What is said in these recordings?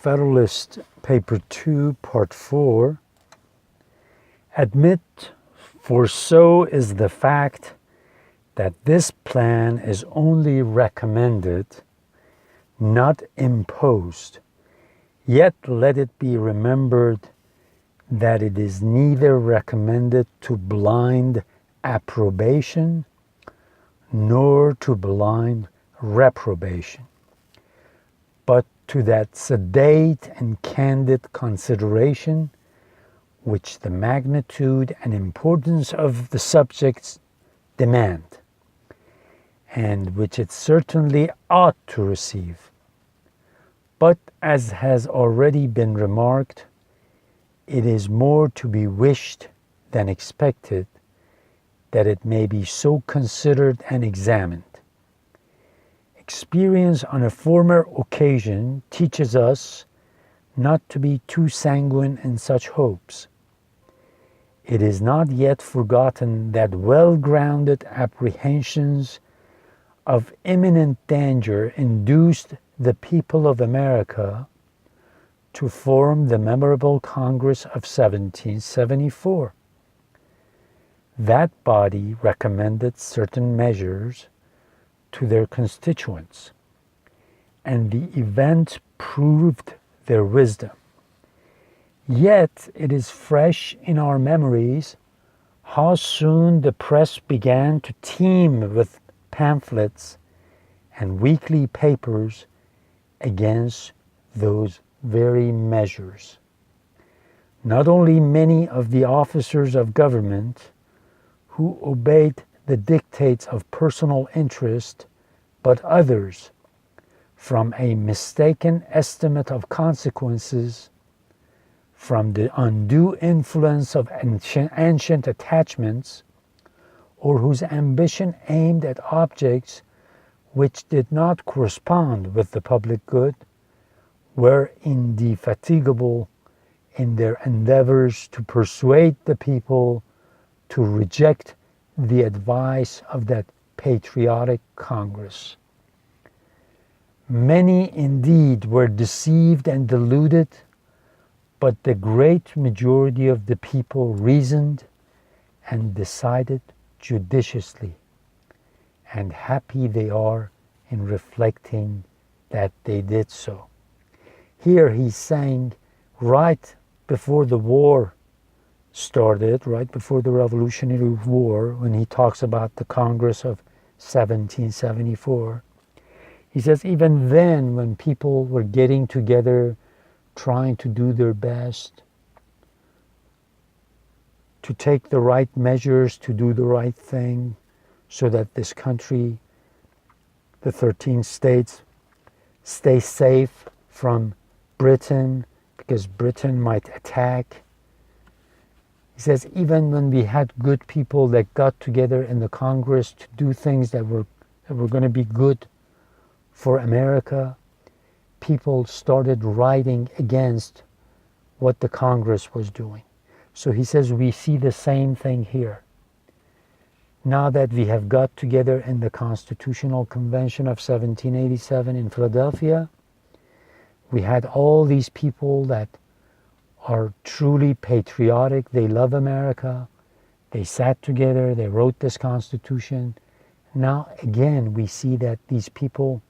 Federalist Paper 2, Part 4, admit, for so is the fact that this plan is only recommended, not imposed. Yet let it be remembered that it is neither recommended to blind approbation nor to blind reprobation, but to that sedate and candid consideration which the magnitude and importance of the subjects demand, and which it certainly ought to receive. But as has already been remarked, it is more to be wished than expected that it may be so considered and examined. Experience on a former occasion teaches us not to be too sanguine in such hopes. It is not yet forgotten that well-grounded apprehensions of imminent danger induced the people of America to form the memorable Congress of 1774. That body recommended certain measures to their constituents, and the event proved their wisdom. Yet it is fresh in our memories how soon the press began to teem with pamphlets and weekly papers against those very measures. Not only many of the officers of government who obeyed the dictates of personal interest, but others, from a mistaken estimate of consequences, from the undue influence of ancient attachments, or whose ambition aimed at objects which did not correspond with the public good, were indefatigable in their endeavors to persuade the people to reject the advice of that patriotic Congress. Many indeed were deceived and deluded, but the great majority of the people reasoned and decided judiciously, and happy they are in reflecting that they did so. Here he's saying right before the war started, right before the Revolutionary War, when he talks about the Congress of 1774, he says even then, when people were getting together, trying to do their best, to take the right measures, to do the right thing, so that this country, the 13 states, stay safe from Britain, because Britain might attack. He says even when we had good people that got together in the Congress to do things that were going to be good for America, people started writing against what the Congress was doing. So he says we see the same thing here. Now that we have got together in the Constitutional Convention of 1787 in Philadelphia, we had all these people that are truly patriotic. They love America. They sat together. They wrote this Constitution. Now again, we see that these people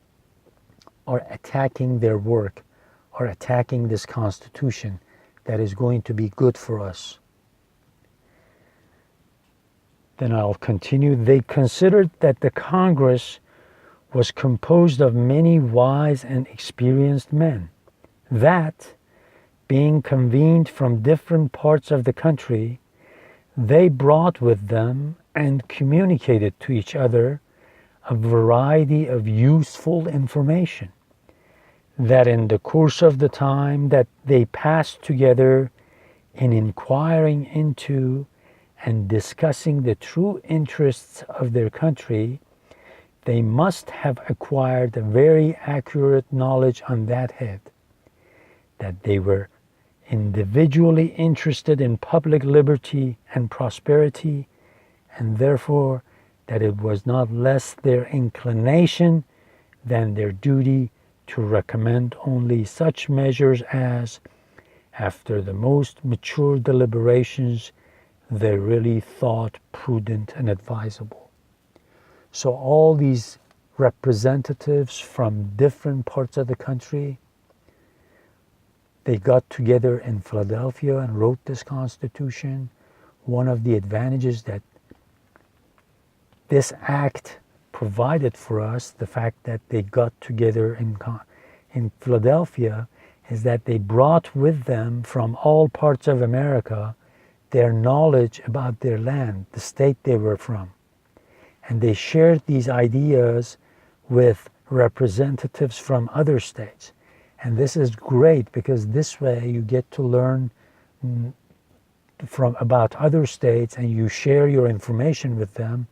are attacking their work, are attacking this Constitution that is going to be good for us. Then I'll continue. They considered that the Congress was composed of many wise and experienced men, that, being convened from different parts of the country, they brought with them and communicated to each other a variety of useful information, that in the course of the time that they passed together in inquiring into and discussing the true interests of their country, they must have acquired a very accurate knowledge on that head, that they were individually interested in public liberty and prosperity, and therefore that it was not less their inclination than their duty to recommend only such measures as, after the most mature deliberations, they really thought prudent and advisable. So all these representatives from different parts of the country, they got together in Philadelphia and wrote this Constitution. One of the advantages that this act provided for us, the fact that they got together in Philadelphia, is that they brought with them from all parts of America their knowledge about their land, the state they were from. And they shared these ideas with representatives from other states. And this is great because this way you get to learn about other states, and you share your information with them,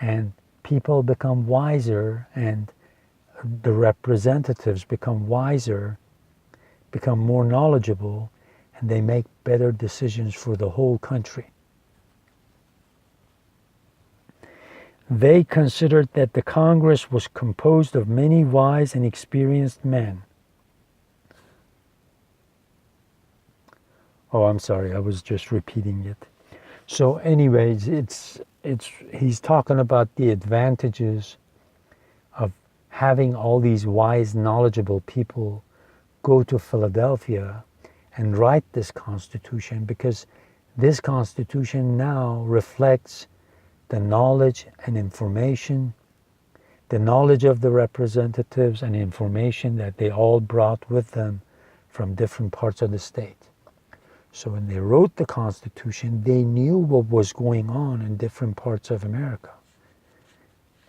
and people become wiser, and the representatives become wiser, become more knowledgeable, and they make better decisions for the whole country. They considered that the Congress was composed of many wise and experienced men. Oh, I'm sorry, I was just repeating it. So anyways, he's talking about the advantages of having all these wise, knowledgeable people go to Philadelphia and write this Constitution, because this Constitution now reflects the knowledge and information, the knowledge of the representatives and information that they all brought with them from different parts of the state. So when they wrote the Constitution, they knew what was going on in different parts of America.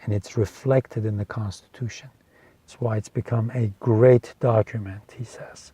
And it's reflected in the Constitution. That's why it's become a great document, he says.